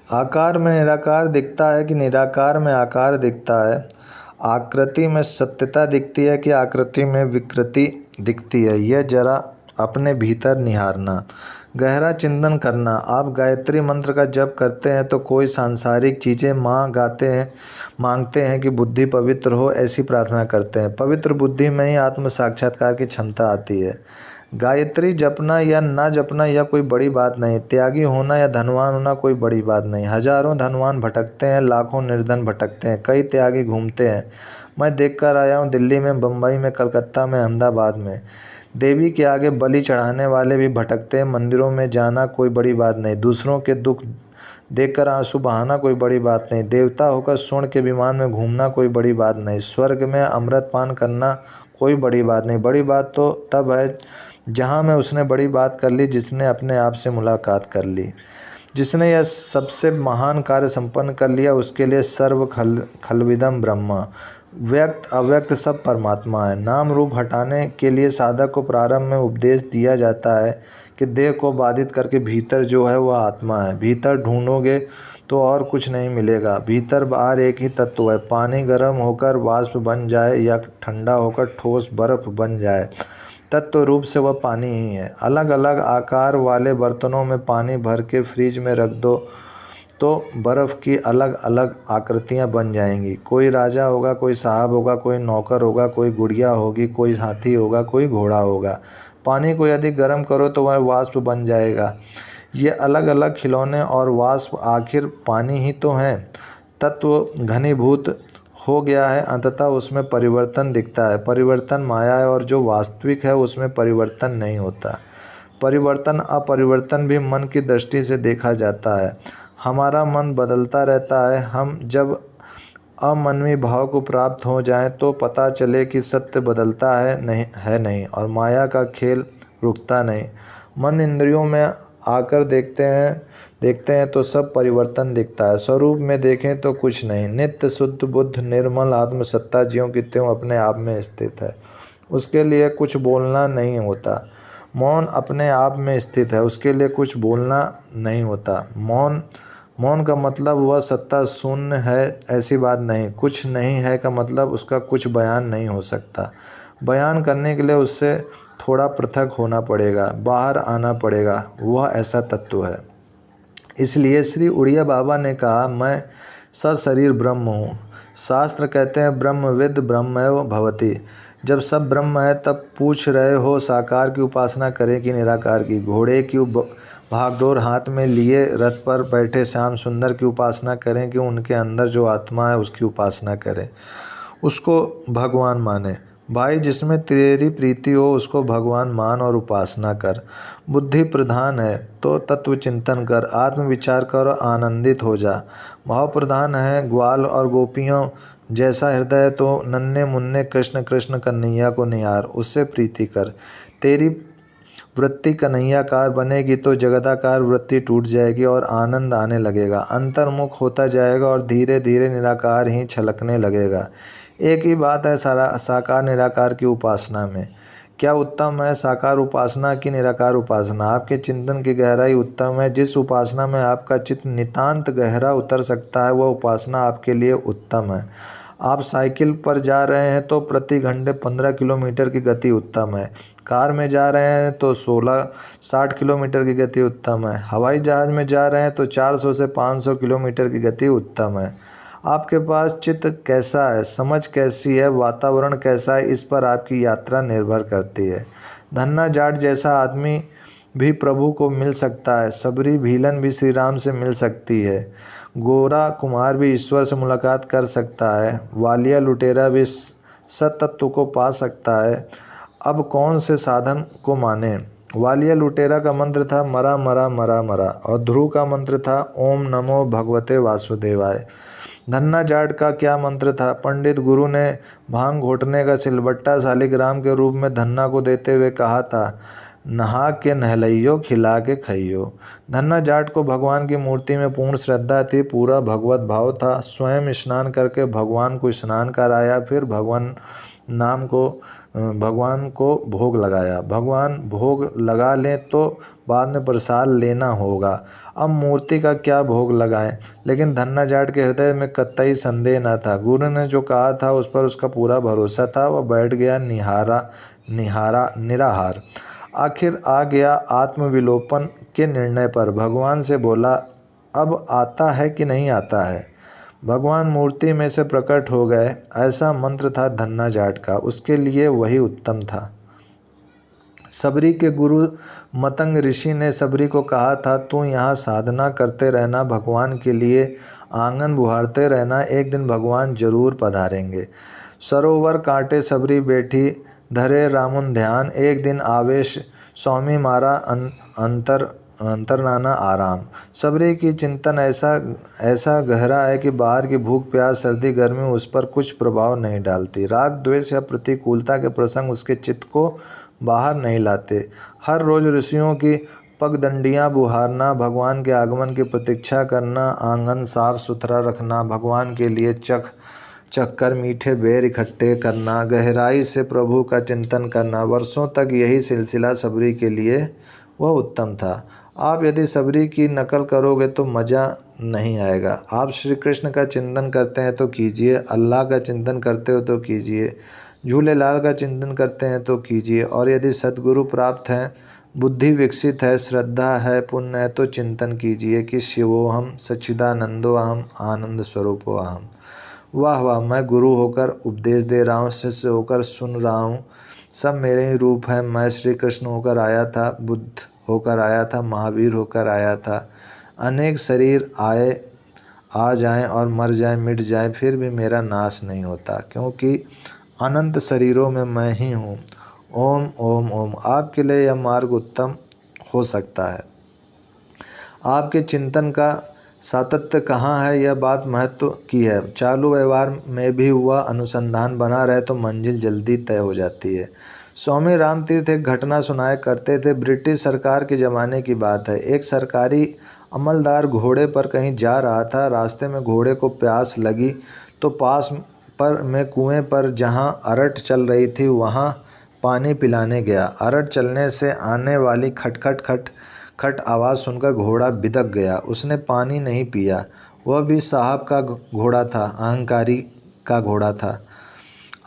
आकार में निराकार दिखता है कि निराकार में आकार दिखता है। आकृति में सत्यता दिखती है कि आकृति में विकृति दिखती है। यह जरा अपने भीतर निहारना, गहरा चिंतन करना। आप गायत्री मंत्र का जप करते हैं तो कोई सांसारिक चीज़ें मांगते हैं कि बुद्धि पवित्र हो, ऐसी प्रार्थना करते हैं। पवित्र बुद्धि में ही आत्म साक्षात्कार की क्षमता आती है। गायत्री जपना या ना जपना यह कोई बड़ी बात नहीं। त्यागी होना या धनवान होना कोई बड़ी बात नहीं। हजारों धनवान भटकते हैं, लाखों निर्धन भटकते हैं, कई त्यागी घूमते हैं। मैं देख कर आया हूँ, दिल्ली में, बम्बई में, कलकत्ता में, अहमदाबाद में। देवी के आगे बलि चढ़ाने वाले भी भटकते हैं। मंदिरों में जाना कोई बड़ी बात नहीं। दूसरों के दुख देखकर आंसू बहाना कोई बड़ी बात नहीं। देवता होकर स्वर्ण के विमान में घूमना कोई बड़ी बात नहीं। स्वर्ग में अमृत पान करना कोई बड़ी बात नहीं। बड़ी बात तो तब है जहाँ में उसने बड़ी बात कर ली, जिसने अपने आप से मुलाकात कर ली। जिसने यह सबसे महान कार्य संपन्न कर लिया, उसके लिए सर्व खलविदम ब्रह्मा, व्यक्त अव्यक्त सब परमात्मा है। नाम रूप हटाने के लिए साधक को प्रारंभ में उपदेश दिया जाता है कि देह को बाधित करके भीतर जो है वह आत्मा है। भीतर ढूंढोगे तो और कुछ नहीं मिलेगा। भीतर बाहर एक ही तत्व है। पानी गर्म होकर वाष्प बन जाए या ठंडा होकर ठोस बर्फ बन जाए, तत्व रूप से वह पानी ही है। अलग अलग आकार वाले बर्तनों में पानी भर के फ्रिज में रख दो तो बर्फ़ की अलग अलग आकृतियां बन जाएंगी। कोई राजा होगा, कोई साहब होगा, कोई नौकर होगा, कोई गुड़िया होगी, कोई हाथी होगा, कोई घोड़ा होगा। पानी को यदि गर्म करो तो वह वाष्प बन जाएगा। ये अलग अलग खिलौने और वाष्प आखिर पानी ही तो हैं। तत्व घनीभूत हो गया है, अंततः उसमें परिवर्तन दिखता है। परिवर्तन माया है और जो वास्तविक है उसमें परिवर्तन नहीं होता। परिवर्तन अपरिवर्तन भी मन की दृष्टि से देखा जाता है। हमारा मन बदलता रहता है। हम जब अमनवी भाव को प्राप्त हो जाएं तो पता चले कि सत्य बदलता है नहीं और माया का खेल रुकता नहीं। मन इंद्रियों में आकर देखते हैं तो सब परिवर्तन दिखता है। स्वरूप में देखें तो कुछ नहीं। नित्य शुद्ध बुद्ध निर्मल आत्मसत्ता ज्यों की त्यों अपने आप में स्थित है। उसके लिए कुछ बोलना नहीं होता। मौन अपने आप में स्थित है, उसके लिए कुछ बोलना नहीं होता। मौन का मतलब वह सत्ता शून्य है, ऐसी बात नहीं। कुछ नहीं है का मतलब उसका कुछ बयान नहीं हो सकता। बयान करने के लिए उससे थोड़ा पृथक होना पड़ेगा, बाहर आना पड़ेगा। वह ऐसा तत्व है। इसलिए श्री उड़िया बाबा ने कहा, मैं सशरीर ब्रह्म हूँ। शास्त्र कहते हैं ब्रह्मविद ब्रह्मैव भवति। जब सब ब्रह्म है तब पूछ रहे हो साकार की उपासना करें कि निराकार की। घोड़े की भागदौड़ हाथ में लिए रथ पर बैठे श्याम सुंदर की उपासना करें कि उनके अंदर जो आत्मा है उसकी उपासना करें, उसको भगवान माने। भाई, जिसमें तेरी प्रीति हो उसको भगवान मान और उपासना कर। बुद्धि प्रधान है तो तत्व चिंतन कर, आत्मविचार कर और आनंदित हो जा। भाव प्रधान है ग्वाल और गोपियों जैसा हृदय तो नन्हे मुन्ने कृष्ण कृष्ण कन्हैया को निहार, उससे प्रीति कर। तेरी वृत्ति कन्हैयाकार बनेगी तो जगदाकार वृत्ति टूट जाएगी और आनंद आने लगेगा। अंतर्मुख होता जाएगा और धीरे धीरे निराकार ही छलकने लगेगा। एक ही बात है साकार निराकार की उपासना में। क्या उत्तम है, साकार उपासना की निराकार उपासना? आपके चिंतन की गहराई उत्तम है। जिस उपासना में आपका चित्त नितांत गहरा उतर सकता है वह उपासना आपके लिए उत्तम है। आप साइकिल पर जा रहे हैं तो प्रति घंटे 15 किलोमीटर की गति उत्तम है। कार में जा रहे हैं तो 60 किलोमीटर की गति उत्तम है। हवाई जहाज़ में जा रहे हैं तो 400 से 500 किलोमीटर की गति उत्तम है। आपके पास चित्त कैसा है, समझ कैसी है, वातावरण कैसा है, इस पर आपकी यात्रा निर्भर करती है। धन्ना जाट जैसा आदमी भी प्रभु को मिल सकता है। सबरी भीलन भी श्री राम से मिल सकती है। गोरा कुमार भी ईश्वर से मुलाकात कर सकता है। वालिया लुटेरा भी सतत्व को पा सकता है। अब कौन से साधन को माने? वालिया लुटेरा का मंत्र था मरा मरा मरा मरा और ध्रुव का मंत्र था ओम नमो भगवते वासुदेवाय। धन्ना जाट का क्या मंत्र था? पंडित गुरु ने भांग घोटने का सिलबट्टा शालिग्राम के रूप में धन्ना को देते हुए कहा था, नहा के नहलइयो खिला के खइयो। धन्ना जाट को भगवान की मूर्ति में पूर्ण श्रद्धा थी, पूरा भगवत भाव था। स्वयं स्नान करके भगवान को स्नान कराया, फिर भगवान नाम को भगवान को भोग लगाया। भगवान भोग लगा लें तो बाद में प्रसाद लेना होगा। अब मूर्ति का क्या भोग लगाएं? लेकिन धन्ना जाट के हृदय में कतई संदेह न था। गुरु ने जो कहा था उस पर उसका पूरा भरोसा था। वह बैठ गया निराहार। आखिर आ गया आत्मविलोपन के निर्णय पर। भगवान से बोला, अब आता है कि नहीं आता है? भगवान मूर्ति में से प्रकट हो गए। ऐसा मंत्र था धन्ना जाट का, उसके लिए वही उत्तम था। सबरी के गुरु मतंग ऋषि ने सबरी को कहा था, तू यहाँ साधना करते रहना, भगवान के लिए आंगन बुहारते रहना, एक दिन भगवान जरूर पधारेंगे। सरोवर कांटे सबरी बैठी, धरे रामुन ध्यान, एक दिन आवेश स्वामी मारा अंतरनाना आराम। सबरी की चिंतन ऐसा गहरा है कि बाहर की भूख प्यास सर्दी गर्मी उस पर कुछ प्रभाव नहीं डालती। राग द्वेष या प्रतिकूलता के प्रसंग उसके चित्त को बाहर नहीं लाते। हर रोज ऋषियों की पगडंडियाँ बुहारना, भगवान के आगमन की प्रतीक्षा करना, आंगन साफ सुथरा रखना, भगवान के लिए चक्कर मीठे बेर इकट्ठे करना, गहराई से प्रभु का चिंतन करना, वर्षों तक यही सिलसिला सबरी के लिए वह उत्तम था। आप यदि सबरी की नकल करोगे तो मज़ा नहीं आएगा। आप श्री कृष्ण का चिंतन करते हैं तो कीजिए, अल्लाह का चिंतन करते हो तो कीजिए, झूलेलाल का चिंतन करते हैं तो कीजिए, और यदि सद्गुरु प्राप्त हैं, बुद्धि विकसित है, श्रद्धा है, पुण्य है तो चिंतन कीजिए कि शिवोहम सच्चिदानंदो अहम आनंद स्वरूपो अहम। वाह वाह, मैं गुरु होकर उपदेश दे रहा हूँ, शिष्य होकर सुन रहा हूँ, सब मेरे ही रूप हैं। मैं श्री कृष्ण होकर आया था, बुद्ध होकर आया था, महावीर होकर आया था। अनेक शरीर आ जाएं और मर जाएं, मिट जाएं, फिर भी मेरा नाश नहीं होता, क्योंकि अनंत शरीरों में मैं ही हूँ। ओम ओम ओम। आपके लिए यह मार्ग उत्तम हो सकता है। आपके चिंतन का सातत्य कहाँ है, यह बात महत्व की है। चालू व्यवहार में भी हुआ अनुसंधान बना रहे तो मंजिल जल्दी तय हो जाती है। स्वामी रामतीर्थ एक घटना सुनाया करते थे। ब्रिटिश सरकार के ज़माने की बात है। एक सरकारी अमलदार घोड़े पर कहीं जा रहा था। रास्ते में घोड़े को प्यास लगी तो पास पर में कुएं पर जहां अरट चल रही थी वहां पानी पिलाने गया। अरट चलने से आने वाली खट खट खट आवाज़ सुनकर घोड़ा बिदक गया। उसने पानी नहीं पिया। वह भी साहब का घोड़ा था, अहंकारी का घोड़ा था।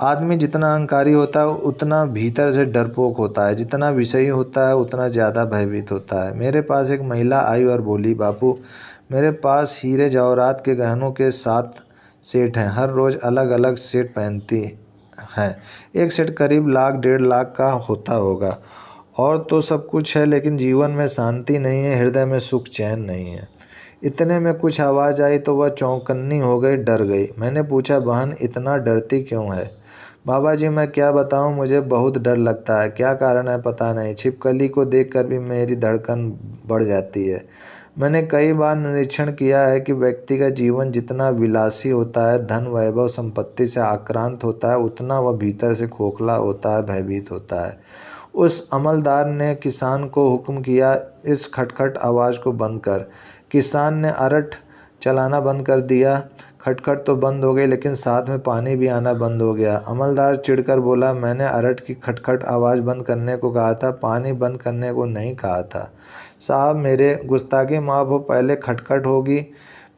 आदमी जितना अहंकारी होता है उतना भीतर से डरपोक होता है, जितना विषयी होता है उतना ज़्यादा भयभीत होता है। मेरे पास एक महिला आई और बोली, बापू मेरे पास हीरे जवाहरात के गहनों के 7 सेट हैं। हर रोज़ अलग अलग सेट पहनती हैं। एक सेट करीब लाख 1.5 लाख का होता होगा। और तो सब कुछ है, लेकिन जीवन में शांति नहीं है, हृदय में सुख चैन नहीं है। इतने में कुछ आवाज़ आई तो वह चौंकन्नी हो गई, डर गई। मैंने पूछा, बहन इतना डरती क्यों है? बाबा जी मैं क्या बताऊं, मुझे बहुत डर लगता है। क्या कारण है पता नहीं। छिपकली को देखकर भी मेरी धड़कन बढ़ जाती है। मैंने कई बार निरीक्षण किया है कि व्यक्ति का जीवन जितना विलासी होता है, धन वैभव संपत्ति से आक्रांत होता है, उतना वह भीतर से खोखला होता है, भयभीत होता है। उस अमलदार ने किसान को हुक्म किया, इस खटखट आवाज़ को बंद कर। किसान ने अरट चलाना बंद कर दिया। खटखट तो बंद हो गई, लेकिन साथ में पानी भी आना बंद हो गया। अमलदार चिढ़कर बोला, मैंने अरट की खटखट आवाज़ बंद करने को कहा था, पानी बंद करने को नहीं कहा था। साहब मेरे गुस्ताखी माफ़ हो, पहले खटखट होगी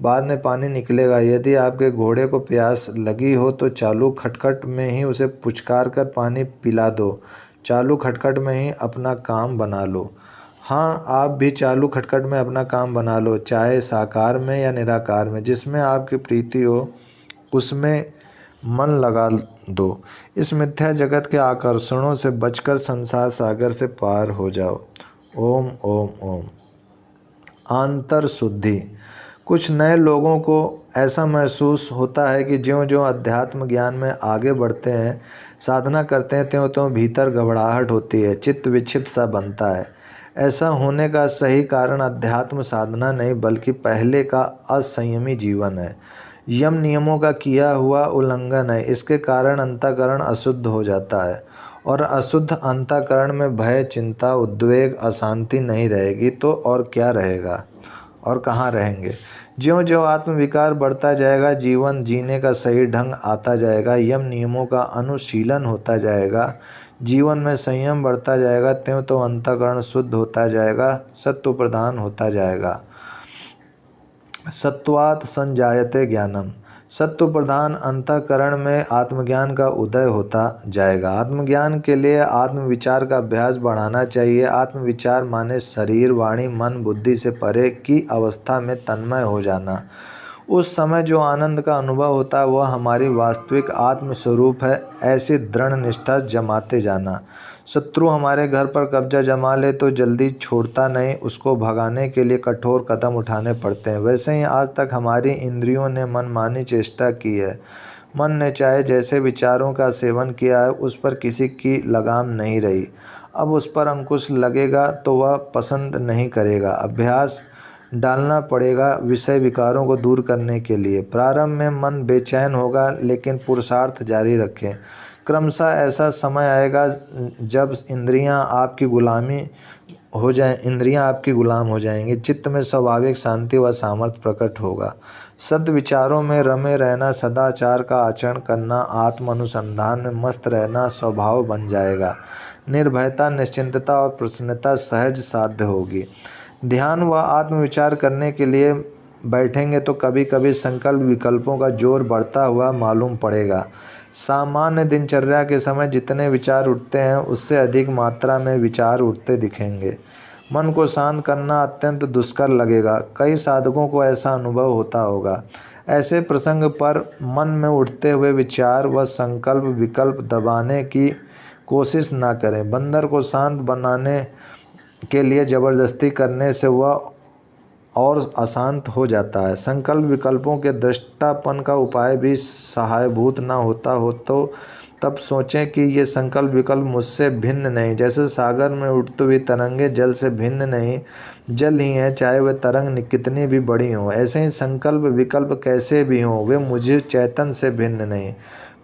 बाद में पानी निकलेगा। यदि आपके घोड़े को प्यास लगी हो तो चालू खटखट में ही उसे पुचकार कर पानी पिला दो। चालू खटखट में ही अपना काम बना लो। हाँ, आप भी चालू खटखट में अपना काम बना लो, चाहे साकार में या निराकार में, जिसमें आपकी प्रीति हो उसमें मन लगा दो। इस मिथ्या जगत के आकर्षणों से बचकर संसार सागर से पार हो जाओ। ओम ओम ओम। आंतर शुद्धि। कुछ नए लोगों को ऐसा महसूस होता है कि ज्यों-ज्यों अध्यात्म ज्ञान में आगे बढ़ते हैं, साधना करते हैं, त्यों-त्यों भीतर घबराहट होती है, चित्त विक्षिप्त सा बनता है। ऐसा होने का सही कारण अध्यात्म साधना नहीं बल्कि पहले का असंयमी जीवन है, यम नियमों का किया हुआ उल्लंघन है। इसके कारण अंतःकरण अशुद्ध हो जाता है, और अशुद्ध अंतःकरण में भय, चिंता, उद्वेग, अशांति नहीं रहेगी तो और क्या रहेगा। और कहाँ रहेंगे। ज्यों ज्यों आत्मविकार बढ़ता जाएगा, जीवन जीने का सही ढंग आता जाएगा, यम नियमों का अनुशीलन होता जाएगा, जीवन में संयम बढ़ता जाएगा, त्यों तो अंतःकरण शुद्ध होता जाएगा, सत्व प्रधान होता जाएगा। सत्वात् संजायते ज्ञानम, सत्व प्रधान अंतःकरण में आत्मज्ञान का उदय होता जाएगा। आत्मज्ञान के लिए आत्मविचार का अभ्यास बढ़ाना चाहिए। आत्मविचार माने शरीर, वाणी, मन, बुद्धि से परे की अवस्था में तन्मय हो जाना। उस समय जो आनंद का अनुभव होता है वह हमारी वास्तविक आत्मस्वरूप है, ऐसी दृढ़ निष्ठा जमाते जाना। शत्रु हमारे घर पर कब्जा जमा ले तो जल्दी छोड़ता नहीं, उसको भगाने के लिए कठोर कदम उठाने पड़ते हैं। वैसे ही आज तक हमारी इंद्रियों ने मनमानी चेष्टा की है। मन ने चाहे जैसे विचारों का सेवन किया है, उस पर किसी की लगाम नहीं रही। अब उस पर अंकुश लगेगा तो वह पसंद नहीं करेगा। अभ्यास डालना पड़ेगा विषय विकारों को दूर करने के लिए। प्रारंभ में मन बेचैन होगा, लेकिन पुरुषार्थ जारी रखें। क्रमशः ऐसा समय आएगा जब इंद्रियां आपकी गुलाम हो जाएंगी। चित्त में स्वाभाविक शांति व सामर्थ्य प्रकट होगा। सद्विचारों में रमे रहना, सदाचार का आचरण करना, आत्म अनुसंधान में मस्त रहना स्वभाव बन जाएगा। निर्भयता, निश्चिंतता और प्रसन्नता सहज साध्य होगी। ध्यान व आत्मविचार करने के लिए बैठेंगे तो कभी कभी संकल्प विकल्पों का जोर बढ़ता हुआ मालूम पड़ेगा। सामान्य दिनचर्या के समय जितने विचार उठते हैं, उससे अधिक मात्रा में विचार उठते दिखेंगे। मन को शांत करना अत्यंत दुष्कर लगेगा। कई साधकों को ऐसा अनुभव होता होगा। ऐसे प्रसंग पर मन में उठते हुए विचार व संकल्प विकल्प दबाने की कोशिश न करें। बंदर को शांत बनाने के लिए जबरदस्ती करने से वह और अशांत हो जाता है। संकल्प विकल्पों के दृष्टापन का उपाय भी सहायभूत न होता हो तो तब सोचें कि ये संकल्प विकल्प मुझसे भिन्न नहीं। जैसे सागर में उठती हुई तरंगें जल से भिन्न नहीं, जल ही हैं, चाहे वह तरंग कितनी भी बड़ी हो। ऐसे ही संकल्प विकल्प कैसे भी हों, वे मुझे चैतन्य से भिन्न नहीं।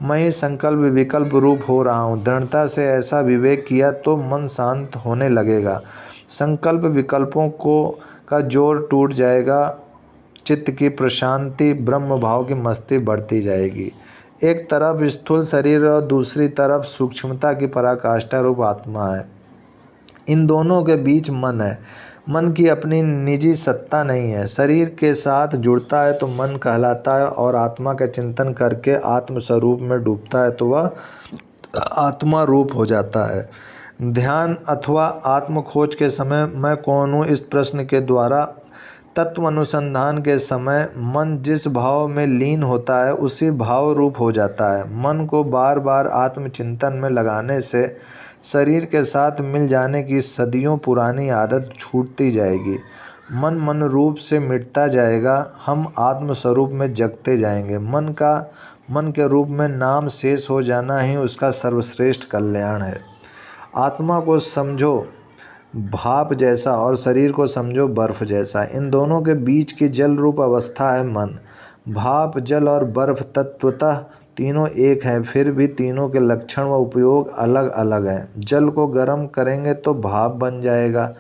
मैं ही संकल्प विकल्प रूप हो रहा हूँ। दृढ़ता से ऐसा विवेक किया तो मन शांत होने लगेगा। संकल्प विकल्पों का जोर टूट जाएगा। चित्त की प्रशांति, ब्रह्म भाव की मस्ती बढ़ती जाएगी। एक तरफ स्थूल शरीर और दूसरी तरफ सूक्ष्मता की पराकाष्ठा रूप आत्मा है। इन दोनों के बीच मन है। मन की अपनी निजी सत्ता नहीं है। शरीर के साथ जुड़ता है तो मन कहलाता है, और आत्मा का चिंतन करके आत्म स्वरूप में डूबता है तो वह आत्मा रूप हो जाता है। ध्यान अथवा आत्म खोज के समय मैं कौन हूँ, इस प्रश्न के द्वारा तत्व अनुसंधान के समय मन जिस भाव में लीन होता है उसी भाव रूप हो जाता है। मन को बार बार आत्मचिंतन में लगाने से शरीर के साथ मिल जाने की सदियों पुरानी आदत छूटती जाएगी। मन रूप से मिटता जाएगा। हम आत्म स्वरूप में जगते जाएंगे। मन के रूप में नाम शेष हो जाना ही उसका सर्वश्रेष्ठ कल्याण है। आत्मा को समझो भाप जैसा और शरीर को समझो बर्फ जैसा। इन दोनों के बीच की जल रूप अवस्था है मन। भाप, जल और बर्फ तत्वतः तीनों एक हैं, फिर भी तीनों के लक्षण व उपयोग अलग अलग हैं। जल को गर्म करेंगे तो भाप बन जाएगा,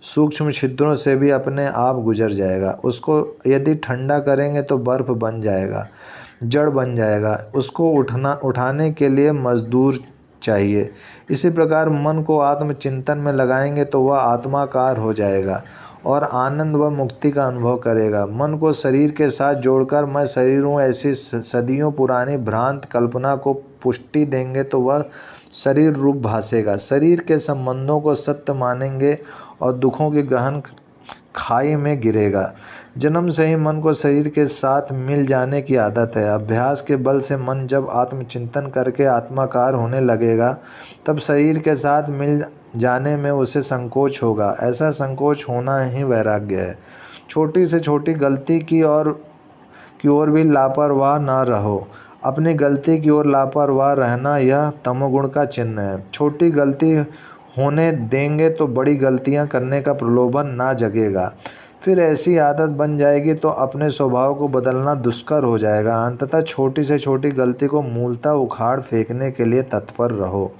सूक्ष्म छिद्रों से भी अपने आप गुजर जाएगा। उसको यदि ठंडा करेंगे तो बर्फ बन जाएगा, जड़ बन जाएगा। उसको उठाने के लिए मजदूर चाहिए। इसी प्रकार मन को आत्मचिंतन में लगाएंगे तो वह आत्माकार हो जाएगा और आनंद व मुक्ति का अनुभव करेगा। मन को शरीर के साथ जोड़कर मैं शरीर हूँ ऐसी सदियों पुरानी भ्रांत कल्पना को पुष्टि देंगे तो वह शरीर रूप भासेगा। शरीर के संबंधों को सत्य मानेंगे और दुखों की गहन खाई में गिरेगा। जन्म से ही मन को शरीर के साथ मिल जाने की आदत है। अभ्यास के बल से मन जब आत्मचिंतन करके आत्माकार होने लगेगा तब शरीर के साथ मिल जाने में उसे संकोच होगा। ऐसा संकोच होना ही वैराग्य है। छोटी से छोटी गलती की ओर भी लापरवाह ना रहो। अपनी गलती की ओर लापरवाह रहना यह तमोगुण का चिन्ह है। छोटी गलती होने देंगे तो बड़ी गलतियां करने का प्रलोभन ना जगेगा। फिर ऐसी आदत बन जाएगी तो अपने स्वभाव को बदलना दुष्कर हो जाएगा। अंततः छोटी से छोटी गलती को मूलतः उखाड़ फेंकने के लिए तत्पर रहो।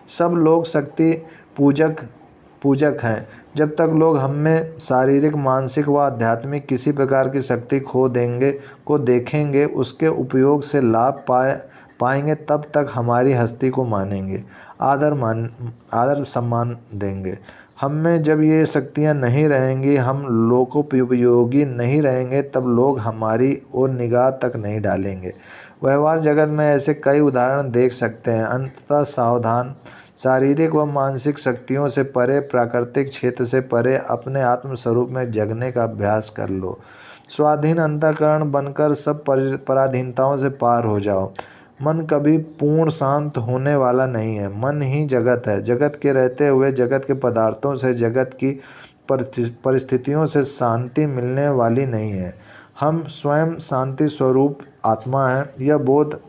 सब लोग शक्ति पूजक हैं, जब तक लोग हम में शारीरिक, मानसिक व आध्यात्मिक किसी प्रकार की शक्ति खो देंगे को देखेंगे, उसके उपयोग से लाभ पाएंगे, तब तक हमारी हस्ती को मानेंगे, आदर सम्मान देंगे। हम में जब ये शक्तियाँ नहीं रहेंगी, हम लोकोपयोगी नहीं रहेंगे, तब लोग हमारी ओर निगाह तक नहीं डालेंगे। व्यवहार जगत में ऐसे कई उदाहरण देख सकते हैं। अंततः सावधान, शारीरिक व मानसिक शक्तियों से परे, प्राकृतिक क्षेत्र से परे अपने आत्म स्वरूप में जगने का अभ्यास कर लो। स्वाधीन अंतःकरण बनकर सब पराधीनताओं से पार हो जाओ। मन कभी पूर्ण शांत होने वाला नहीं है। मन ही जगत है। जगत के रहते हुए जगत के पदार्थों से, जगत की परिस्थितियों से शांति मिलने वाली नहीं है। हम स्वयं शांति स्वरूप आत्मा है। यह बोध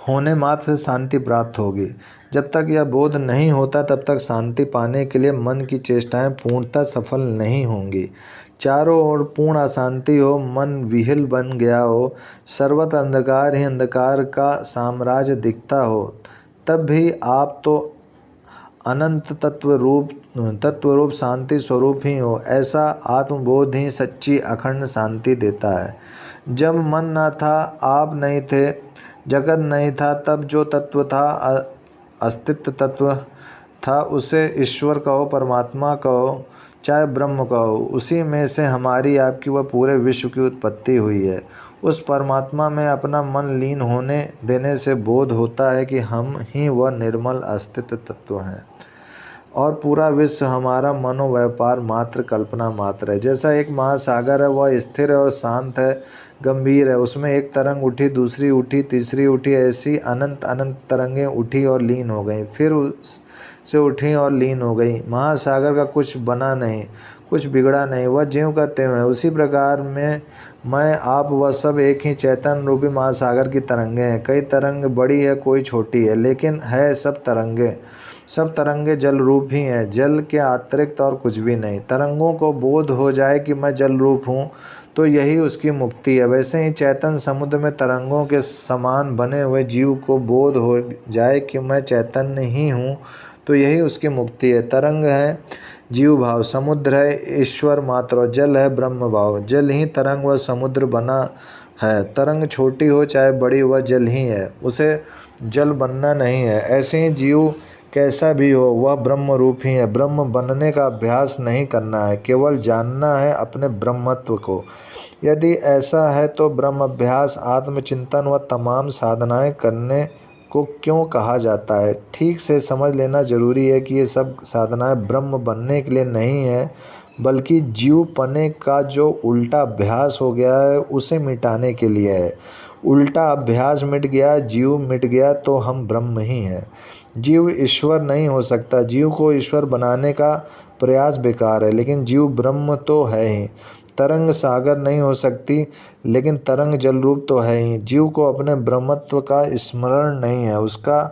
होने मात्र से शांति प्राप्त होगी। जब तक यह बोध नहीं होता, तब तक शांति पाने के लिए मन की चेष्टाएं पूर्णतः सफल नहीं होंगी। चारों ओर पूर्ण अशांति हो, मन विह्वल बन गया हो, सर्वत्र अंधकार ही अंधकार का साम्राज्य दिखता हो, तब भी आप तो अनंत तत्वरूप शांति स्वरूप ही हो। ऐसा आत्मबोध ही सच्ची अखंड शांति देता है। जब मन न था, आप नहीं थे, जगत नहीं था, तब जो तत्व था, अस्तित्व तत्व था, उसे ईश्वर कहो, परमात्मा कहो, चाहे ब्रह्म कहो, उसी में से हमारी, आपकी व पूरे विश्व की उत्पत्ति हुई है। उस परमात्मा में अपना मन लीन होने देने से बोध होता है कि हम ही वह निर्मल अस्तित्व तत्व हैं और पूरा विश्व हमारा मनोव्यापार मात्र, कल्पना मात्र है। जैसा एक महासागर है, वह स्थिर है और शांत है, गंभीर है। उसमें एक तरंग उठी, दूसरी उठी, तीसरी उठी, ऐसी अनंत अनंत तरंगें उठी और लीन हो गईं, फिर उससे उठी और लीन हो गई। महासागर का कुछ बना नहीं, कुछ बिगड़ा नहीं, वह ज्यों का त्यों है। उसी प्रकार में मैं, आप, वह सब एक ही चैतन्य रूपी महासागर की तरंगें हैं। कई तरंग बड़ी है, कोई छोटी है, लेकिन है सब तरंगे। सब तरंगे जल रूप ही हैं, जल के अतिरिक्त और कुछ भी नहीं। तरंगों को बोध हो जाए कि मैं जल रूप हूँ, तो यही उसकी मुक्ति है। वैसे ही चैतन्य समुद्र में तरंगों के समान बने हुए जीव को बोध हो जाए कि मैं चैतन्य ही हूँ, तो यही उसकी मुक्ति है। तरंग है जीव भाव, समुद्र है ईश्वर मात्र, और जल है ब्रह्म भाव। जल ही तरंग व समुद्र बना है। तरंग छोटी हो चाहे बड़ी, वह जल ही है, उसे जल बनना नहीं है। ऐसे ही जीव कैसा भी हो, वह ब्रह्म रूप ही है। ब्रह्म बनने का अभ्यास नहीं करना है, केवल जानना है अपने ब्रह्मत्व को। यदि ऐसा है तो ब्रह्म अभ्यास, आत्मचिंतन व तमाम साधनाएं करने को क्यों कहा जाता है? ठीक से समझ लेना जरूरी है कि ये सब साधनाएं ब्रह्म बनने के लिए नहीं है, बल्कि जीव पने का जो उल्टा अभ्यास हो गया है, उसे मिटाने के लिए है। उल्टा अभ्यास मिट गया, जीव मिट गया, तो हम ब्रह्म ही हैं। जीव ईश्वर नहीं हो सकता। जीव को ईश्वर बनाने का प्रयास बेकार है, लेकिन जीव ब्रह्म तो है ही। तरंग सागर नहीं हो सकती, लेकिन तरंग जल रूप तो है ही। जीव को अपने ब्रह्मत्व का स्मरण नहीं है, उसका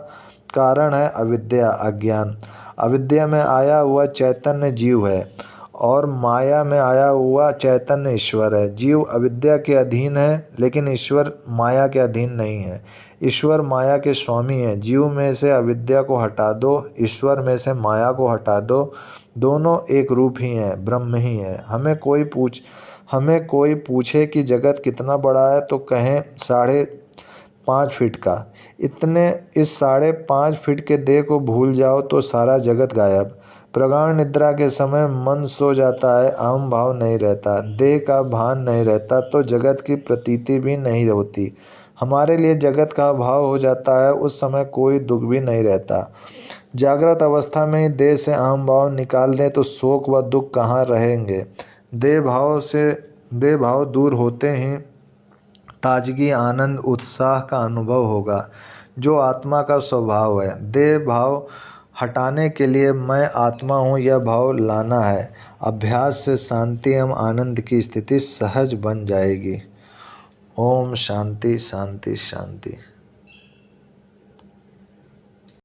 कारण है अविद्या, अज्ञान। अविद्या में आया हुआ चैतन्य जीव है और माया में आया हुआ चैतन्य ईश्वर है। जीव अविद्या के अधीन है, लेकिन ईश्वर माया के अधीन नहीं है। ईश्वर माया के स्वामी है। जीव में से अविद्या को हटा दो, ईश्वर में से माया को हटा दो, दोनों एक रूप ही हैं, ब्रह्म ही है। हमें कोई पूछे कि जगत कितना बड़ा है, तो कहें 5.5 फीट का। इस 5.5 फीट के देह को भूल जाओ तो सारा जगत गायब। प्रगाढ़ निद्रा के समय मन सो जाता है, अहम भाव नहीं रहता, देह का भान नहीं रहता, तो जगत की प्रतीति भी नहीं होती। हमारे लिए जगत का भाव हो जाता है, उस समय कोई दुख भी नहीं रहता। जागृत अवस्था में ही देह से अहम भाव निकाल दें तो शोक व दुख कहाँ रहेंगे। देह भाव दूर होते ही ताजगी, आनंद, उत्साह का अनुभव होगा, जो आत्मा का स्वभाव है। देह भाव हटाने के लिए मैं आत्मा हूँ यह भाव लाना है। अभ्यास से शांति एवं आनंद की स्थिति सहज बन जाएगी। ओम शांति शांति शांति।